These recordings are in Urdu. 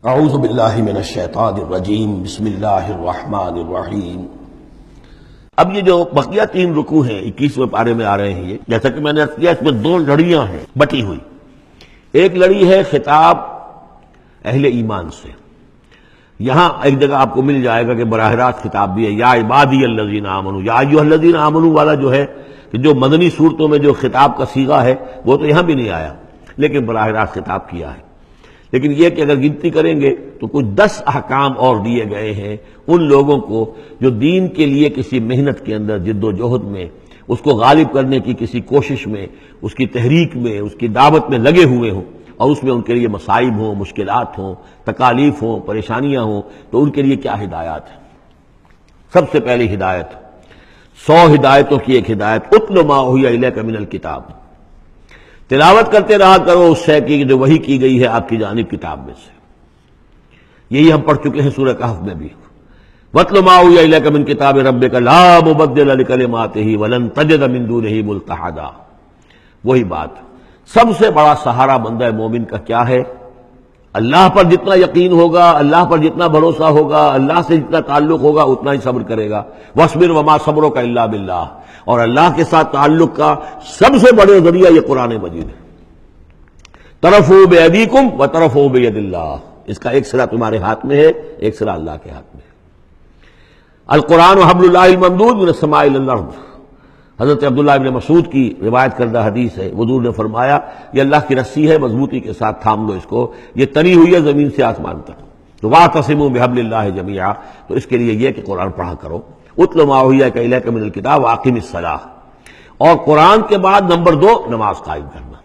اعوذ باللہ من الشیطان الرجیم بسم اللہ الرحمن الرحیم۔ اب یہ جو بقیہ 3 رکوع ہیں 21ویں پارے میں آ رہے ہیں، یہ جیسا کہ میں نے عرض کیا اس میں 2 لڑیاں ہیں بٹی ہوئی۔ ایک لڑی ہے خطاب اہل ایمان سے، یہاں ایک جگہ آپ کو مل جائے گا کہ براہ راست خطاب بھی ہے، یا عبادی الذین آمنوا، یا ایھا الذین آمنوا والا جو ہے کہ جو مدنی صورتوں میں جو خطاب کا صیغہ ہے وہ تو یہاں بھی نہیں آیا، لیکن براہ راست خطاب کیا ہے۔ لیکن یہ کہ اگر گنتی کریں گے تو کچھ 10 احکام اور دیے گئے ہیں ان لوگوں کو جو دین کے لیے کسی محنت کے اندر جد و جہد میں، اس کو غالب کرنے کی کسی کوشش میں، اس کی تحریک میں، اس کی دعوت میں لگے ہوئے ہوں، اور اس میں ان کے لیے مصائب ہوں، مشکلات ہوں، تکالیف ہوں، پریشانیاں ہوں، تو ان کے لیے کیا ہدایات ہیں۔ سب سے پہلی ہدایت 100 ہدایتوں کی ایک ہدایت، اتل ما اوحی الیک من الکتاب، تلاوت کرتے رہا کرو اس شے کی جو وحی کی گئی ہے آپ کی جانب کتاب میں سے۔ یہی ہم پڑھ چکے ہیں سورہ کہف میں بھی، وَاتْلُ مَا أُوحِیَ إِلَيْكَ مِن كِتَابِ رَبِّكَ لَا مُبَدِّلَ لِكَلِمَاتِهِ وَلَن تَجِدَ مِن دُونِهِ مُلْتَحَدًا۔ وہی بات، سب سے بڑا سہارا بندہ مومن کا کیا ہے؟ اللہ پر جتنا یقین ہوگا، اللہ پر جتنا بھروسہ ہوگا، اللہ سے جتنا تعلق ہوگا اتنا ہی صبر کرے گا۔ وَاصْبِرْ وَمَا صَبْرُكَ إِلَّا بِاللَّهِ، اور اللہ کے ساتھ تعلق کا سب سے بڑے ذریعہ یہ قرآن مجید ہے۔ طرفوا بِأَيْدِيكُمْ وَطَرَفُوا بِيَدِ اللَّهِ، اس کا ایک سرا تمہارے ہاتھ میں ہے، ایک سرا اللہ کے ہاتھ میں ہے۔ القرآن حبل اللہ الممدود من السماء إلى الأرض، حضرت عبداللہ ابن مسعود کی روایت کردہ حدیث ہے، حضور نے فرمایا یہ اللہ کی رسی ہے، مضبوطی کے ساتھ تھام لو اس کو، یہ تنی ہوئی ہے زمین سے آسمان تک۔ تو واعتصموا بحبل اللہ جميعا، تو اس کے لیے یہ کہ قرآن پڑھا کرو۔ اتل ما اوحی الیک من الکتاب واقم الصلاۃ، اور قرآن کے بعد نمبر 2 نماز قائم کرنا۔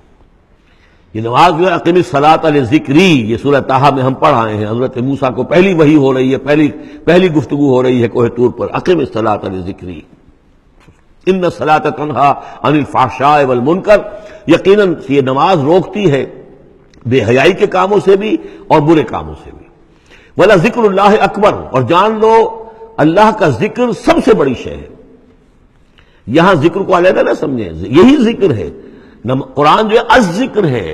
یہ نماز جو ہے اقم الصلاۃ لذکری، یہ سورہ طٰہٰ میں ہم پڑھ آئے ہیں، حضرت موسیٰ کو پہلی وحی ہو رہی ہے، پہلی گفتگو ہو رہی ہے کوہ طور پر، اقم الصلاۃ لذکری ان الصلاۃ تنہی عن الفحشاء والمنکر، یقیناً یہ نماز روکتی ہے بے حیائی کے کاموں سے بھی اور برے کاموں سے بھی۔ وَلَذِکْرُ اللَّهِ اکبر، اور جان لو اللہ کا ذکر سب سے بڑی شے ہے۔ یہاں ذکر کو علیحدہ نہ سمجھیں، یہی ذکر ہے، قرآن جو ہے الذکر ہے۔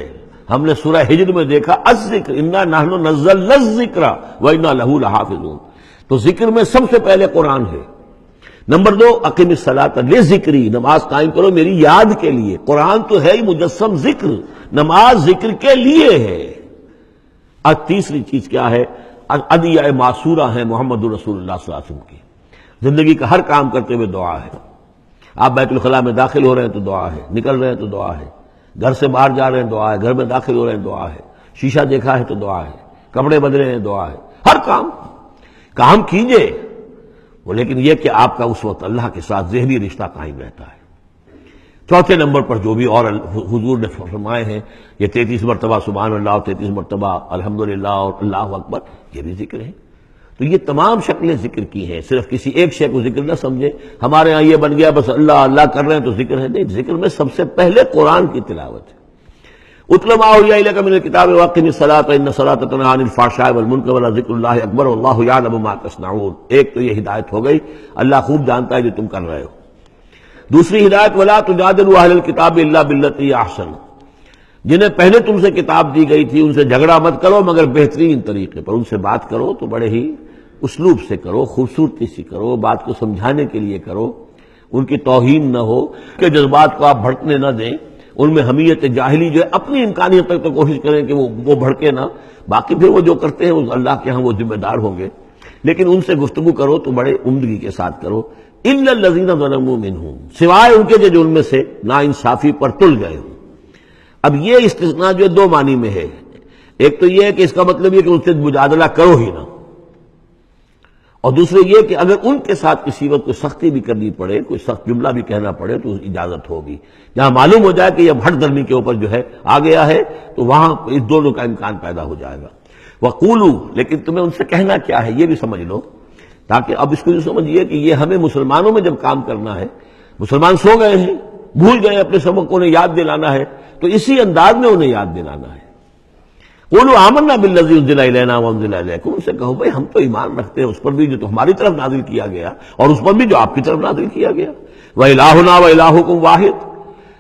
ہم نے سورہ ہجر میں دیکھا الذکر، انا نحن نزلنا الذکر وانا لہ لحافظون، تو ذکر میں سب سے پہلے قرآن ہے۔ نمبر 2 اقم الصلاۃ لذکری، نماز قائم کرو میری یاد کے لیے۔ قرآن تو ہے ہی مجسم ذکر، نماز ذکر کے لیے ہے۔ اور تیسری چیز کیا ہے؟ ادعیہ معصورہ ہیں محمد رسول اللہ صلی اللہ علیہ وسلم کی، زندگی کا ہر کام کرتے ہوئے دعا ہے۔ آپ بیت الخلاء میں داخل ہو رہے ہیں تو دعا ہے، نکل رہے ہیں تو دعا ہے، گھر سے باہر جا رہے ہیں دعا ہے، گھر میں داخل ہو رہے ہیں دعا ہے، شیشہ دیکھا ہے تو دعا ہے، کپڑے بدلے ہیں دعا ہے، ہر کام کیجئے وہ، لیکن یہ کہ آپ کا اس وقت اللہ کے ساتھ ذہنی رشتہ قائم رہتا ہے۔ چوتھے نمبر پر جو بھی اور حضور نے فرمائے ہیں، یہ 33 مرتبہ سبحان اللہ، 33 مرتبہ الحمدللہ اور اللہ اکبر، یہ بھی ذکر ہے۔ تو یہ تمام شکلیں ذکر کی ہیں، صرف کسی ایک شے کو ذکر نہ سمجھے ہمارے ہاں یہ بن گیا بس اللہ اللہ کر رہے ہیں تو ذکر ہے، نہیں، ذکر میں سب سے پہلے قرآن کی تلاوت ہے۔ اتل ما اوحی الیک من الکتاب واقم الصلاۃ ان الصلاۃ تنہی عن الفحشاء والمنکر ولذکر اللہ اکبر واللہ یعلم ما تصنعون۔ ایک تو یہ ہدایت ہو گئی، اللہ خوب جانتا ہے جو تم کر رہے ہو۔ دوسری ہدایت ولا تجادلوا اہل الکتاب الا باللتی ہی احسن، جنہیں پہلے تم سے کتاب دی گئی تھی ان سے جھگڑا مت کرو مگر بہترین طریقے پر، ان سے بات کرو تو بڑے ہی اسلوب سے کرو، خوبصورتی سے کرو، بات کو سمجھانے کے لیے کرو، ان کی توہین نہ ہو کہ جذبات کو آپ بھڑکنے نہ دیں، ان میں حمیت جاہلی جو ہے اپنی امکانیت تک تو کوشش کریں کہ وہ بھڑکے نہ، باقی پھر وہ جو کرتے ہیں اللہ کے ہاں وہ ذمہ دار ہوں گے، لیکن ان سے گفتگو کرو تو بڑے عمدگی کے ساتھ کرو۔ الا الذین ظلموا منہم، سوائے ان کے جو ان میں سے نا انصافی پر تل گئے ہوں۔ اب یہ استثناء جو 2 معنی میں ہے، ایک تو یہ ہے کہ اس کا مطلب یہ کہ ان سے مجادلہ کرو ہی نہ، اور دوسرے یہ کہ اگر ان کے ساتھ کسی وقت کوئی سختی بھی کرنی پڑے، کوئی سخت جملہ بھی کہنا پڑے تو اجازت ہوگی، جہاں معلوم ہو جائے کہ یہ ہٹ درمی کے اوپر جو ہے آ گیا ہے تو وہاں اس دونوں کا امکان پیدا ہو جائے گا۔ وَقُولُوا، لیکن تمہیں ان سے کہنا کیا ہے یہ بھی سمجھ لو، تاکہ اب اس کو یہ سمجھیے کہ یہ ہمیں مسلمانوں میں جب کام کرنا ہے، مسلمان سو گئے ہیں، بھول گئے اپنے سبق کو، انہیں یاد دلانا ہے تو اسی انداز میں انہیں یاد دلانا ہے۔ قولوا آمنا بالذی انزل الینا وانزل الیکم، ان سے کہو بھائی ہم تو ایمان رکھتے ہیں اس پر بھی جو تو ہماری طرف نازل کیا گیا اور اس پر بھی جو آپ کی طرف نازل کیا گیا۔ وإلہنا وإلہکم واحد،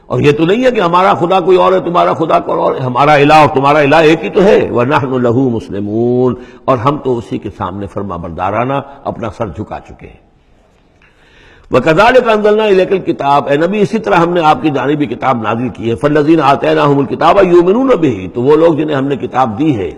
اور یہ تو نہیں ہے کہ ہمارا خدا کوئی اور ہے تمہارا خدا کوئی اور ہے، ہمارا الہ اور تمہارا الہ ایک ہی تو ہے، وَنَحْنُ لَهُ مُسْلِمُونَ، اور ہم تو اسی کے سامنے فرما بردارانہ اپنا سر جھکا چکے ہیں۔ وَكَذَلِكَ أَنزَلْنَا إِلَيْكَ الْكِتَابَ، اے نبی اسی طرح ہم نے آپ کی جانب بھی کتاب نازل کی ہے، فَالَّذِينَ آتَيْنَاهُمُ الْكِتَابَ يُؤْمِنُونَ بِهِ، تو وہ لوگ جنہیں ہم نے کتاب دی ہے،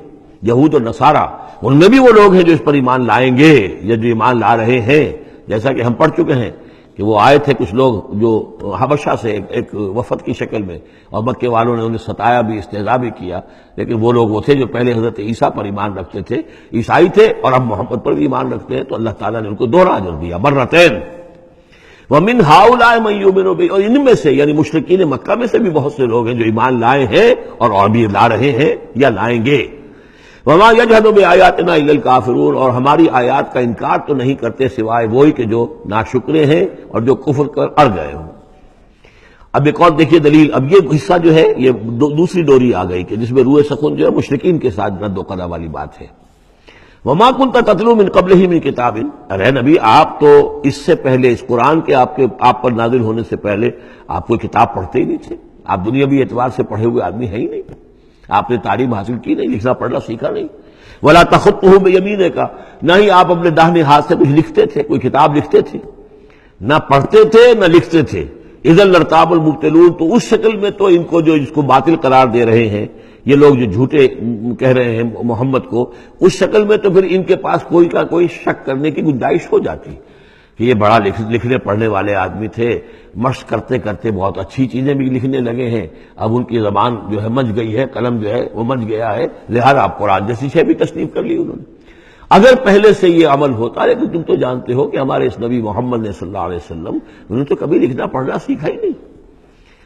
یہود اور نصارہ، ان میں بھی وہ لوگ ہیں جو اس پر ایمان لائیں گے یا جو ایمان لا رہے ہیں، جیسا کہ ہم پڑھ چکے ہیں کہ وہ آئے تھے کچھ لوگ جو حبشہ سے ایک وفد کی شکل میں، اور مکے والوں نے انہیں ستایا بھی، استہزاء بھی کیا، لیکن وہ لوگ وہ تھے جو پہلے حضرت عیسیٰ پر ایمان رکھتے تھے، عیسائی تھے، اور اب محمد پر بھی ایمان رکھتے ہیں، تو اللہ تعالیٰ نے ان کو دوہرا اجر دیا، مرتين۔ وَمِنْ هَؤُلَاءِ مَن يُؤْمِنُ بِهِ، اور ان میں سے یعنی مشرکین مکہ میں سے بھی بہت سے لوگ ہیں جو ایمان لائے ہیں اور بھی لا رہے ہیں یا لائیں گے۔ وَمَا يَجْحَدُ بِآيَاتِنَا إِلَّا الْكَافِرُونَ، اور ہماری آیات کا انکار تو نہیں کرتے سوائے وہی کہ جو ناشکرے ہیں اور جو کفر کر اڑ گئے ہوں۔ اب ایک اور دیکھیے دلیل، اب یہ حصہ جو ہے یہ دوسری ڈوری آ گئی کہ جس میں روح سخن جو ہے مشرکین کے ساتھ رد و قضا والی بات ہے۔ وَمَا كُنْتَ تَتْلُو مِن قَبْلِهِ مِن كِتَابٍ، ارے نبی آپ تو اس سے پہلے، اس قرآن کے آپ پر نازل ہونے سے پہلے آپ کوئی کتاب پڑھتے ہی نہیں تھے، آپ دنیاوی اعتبار سے پڑھے ہوئے آدمی ہیں ہی نہیں، آپ نے تعلیم حاصل کی نہیں، لکھنا پڑھنا سیکھا نہیں۔ وَلَا تَخُطُّهُ بِيَمِينِكَ، نہ ہی آپ اپنے داہنے ہاتھ سے کچھ لکھتے تھے، کوئی کتاب لکھتے تھے، نہ پڑھتے تھے نہ لکھتے تھے۔ اِذًا لَارْتَابَ الْمُبْطِلُونَ، تو اس شکل میں تو ان کو جو اس کو باطل قرار دے رہے ہیں یہ لوگ جو جھوٹے کہہ رہے ہیں محمد کو، اس شکل میں تو پھر ان کے پاس کوئی کا کوئی شک کرنے کی گنجائش ہو جاتی کہ یہ بڑا لکھنے پڑھنے والے آدمی تھے، مشق کرتے کرتے بہت اچھی چیزیں بھی لکھنے لگے ہیں، اب ان کی زبان جو ہے مچ گئی ہے، قلم جو ہے وہ مچ گیا ہے، لہذا اب قرآن جیسی شے بھی تصنیف کر لی انہوں نے۔ اگر پہلے سے یہ عمل ہوتا، لیکن تم تو جانتے ہو کہ ہمارے اس نبی محمد نے صلی اللہ علیہ وسلم انہوں نے تو کبھی لکھنا پڑھنا سیکھا ہی نہیں۔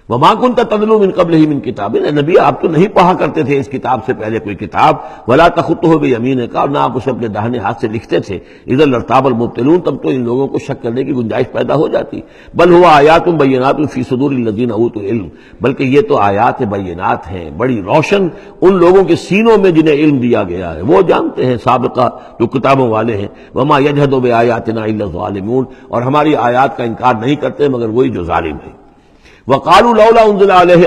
وَمَا كُنْتَ تَتْلُو مِن قَبْلِهِ مِن كِتَابٍ، اے نبی آپ تو نہیں پڑھا کرتے تھے اس کتاب سے پہلے کوئی کتاب، وَلَا تَخُطُّهُ بِيَمِينِكَ، اور نہ آپ اسے اپنے داہنے ہاتھ سے لکھتے تھے، اِذًا لَارْتَابَ الْمُبْطِلُونَ، تب تو ان لوگوں کو شک کرنے کی گنجائش پیدا ہو جاتی۔ بل هُوَ آیاتٌ بَيِّنَاتٌ فِي صُدُورِ الَّذِينَ أُوتُوا الْعِلْمَ، بلکہ یہ تو آیات بینات ہیں، بڑی روشن ان لوگوں کے سینوں میں جنہیں علم دیا گیا ہے، وہ جانتے ہیں سابقہ جو کتابوں والے ہیں۔ وَمَا يَجْحَدُ بِآيَاتِنَا إِلَّا الظَّالِمُونَ، اور ہماری آیات کا انکار نہیں کرتے مگر وہی جو ظالم ہیں۔ وَقَالُوا لَوْلَا أُنزِلَ عَلَيْهِ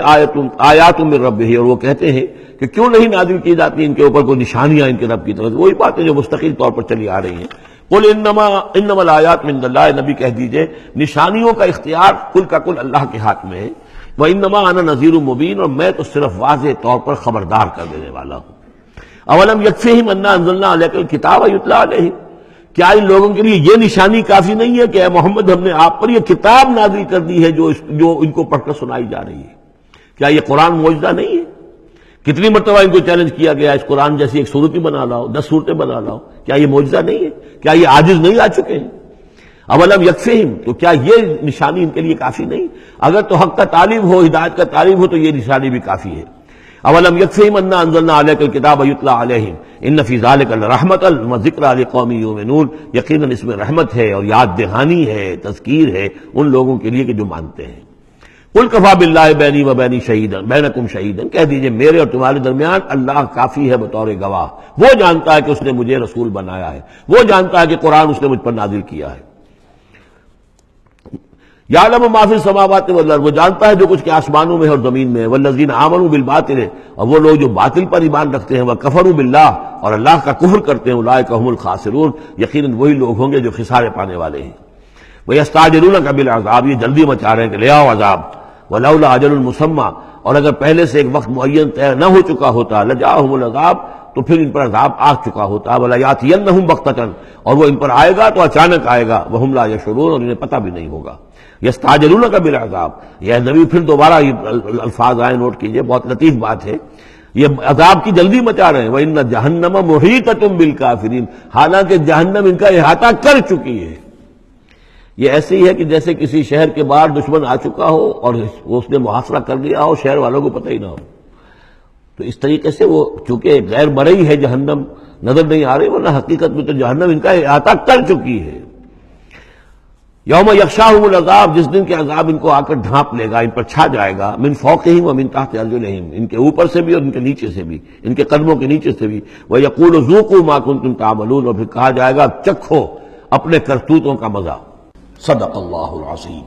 آيَاتٌ مِّن رَّبِّهِ، اور وہ کہتے ہیں کہ کیوں نہیں نازل کی جاتی ان کے اوپر کوئی نشانیاں ان کے رب کی طرف سے، وہی باتیں جو مستقل طور پر چلی آ رہی ہیں۔ قُلْ إِنَّمَا الْآيَاتُ مِنْ اللَّهِ، نبی کہہ دیجئے نشانیوں کا اختیار کل کا کل اللہ کے ہاتھ میں ہے، وَإِنَّمَا أَنَا نَذِيرٌ مُّبِينٌ، اور میں تو صرف واضح طور پر خبردار کر دینے والا ہوں۔ أَوَلَمْ يَكْفِهِمْ أَنَّا أَنزَلْنَا عَلَيْكَ الْكِتَابَ يُتْلَىٰ عَلَيْهِمْ، کیا ان لوگوں کے لیے یہ نشانی کافی نہیں ہے کہ اے محمد ہم نے آپ پر یہ کتاب نازل کر دی ہے جو ان کو پڑھ کر سنائی جا رہی ہے؟ کیا یہ قرآن معجزہ نہیں ہے؟ کتنی مرتبہ ان کو چیلنج کیا گیا اس قرآن جیسی ایک صورت ہی بنا لاؤ، 10 صورتیں بنا لاؤ، کیا یہ معجزہ نہیں ہے؟ کیا یہ عاجز نہیں آ چکے ہیں؟ اولم یکفہم، تو کیا یہ نشانی ان کے لیے کافی نہیں؟ اگر تو حق کا طالب ہو، ہدایت کا طالب ہو، تو یہ نشانی بھی کافی ہے۔ اولم یکفہم انا انزلنا علیک الکتاب یتلی علیہم ان فی ذلک لرحمۃ وذکری لقوم یؤمنون، یقیناً اس میں رحمت ہے اور یاد دہانی ہے، تذکیر ہے ان لوگوں کے لیے کہ جو مانتے ہیں۔ قل کفی باللہ بینی و بین شہیدا بینکم شہیدا، کہہ دیجئے میرے اور تمہارے درمیان اللہ کافی ہے بطور گواہ، وہ جانتا ہے کہ اس نے مجھے رسول بنایا ہے، وہ جانتا ہے کہ قرآن اس نے مجھ پر نازل کیا ہے۔ یعلم ما فی السماوات والارض، وہ جانتا ہے جو کچھ کہ آسمانوں میں اور زمین میں ہے۔ والذین آمنوا بالباطل، اور وہ لوگ جو باطل پر ایمان رکھتے ہیں، وکفروا باللہ، اور اللہ کا کفر کرتے ہیں، اولئک هم الخاسرون، یقیناً وہی لوگ ہوں گے جو خسارے پانے والے ہیں۔ ویستعجلونک بالعذاب، یہ جلدی مچا رہے ہیں کہ لے آؤ عذاب، ولولا اجل مسمى، اور اگر پہلے سے ایک وقت معین طے نہ ہو چکا ہوتا، لجاءہم العذاب، تو پھر ان پر عذاب آ چکا ہوتا، ولیاتینہم بغتۃ، اور وہ ان پر آئے گا تو اچانک آئے گا، وہم لا یشعرون، اور انہیں پتہ بھی نہیں ہوگا۔ یستعجلونک بالعذاب، یہ نبی پھر دوبارہ یہ الفاظ آئے، نوٹ کیجئے، بہت لطیف بات ہے، یہ عذاب کی جلدی مچا رہے ہیں۔ وَإِنَّ جَهَنَّمَ مُحِيطَةٌ بِالْكَافِرِينَ، حالانکہ جہنم ان کا احاطہ کر چکی ہے۔ یہ ایسے ہی ہے کہ جیسے کسی شہر کے باہر دشمن آ چکا ہو اور اس نے محاصرہ کر لیا ہو، شہر والوں کو پتہ ہی نہ ہو، تو اس طریقے سے وہ چونکہ غیر مرئی ہے جہنم، نظر نہیں آ رہی، ورنہ حقیقت میں تو جہنم ان کا احاطہ کر چکی ہے۔ یوم یغشاہم العذاب، جس دن کے عذاب ان کو آ کر ڈھانپ لے گا، ان پر چھا جائے گا، من فوقہم ومن تحت ارجلہم، ان کے اوپر سے بھی اور ان کے نیچے سے بھی، ان کے قدموں کے نیچے سے بھی۔ ویقول ذوقوا ما کنتم تعملون، اور پھر کہا جائے گا چکھو اپنے کرتوتوں کا مزہ۔ صدق اللہ العظیم۔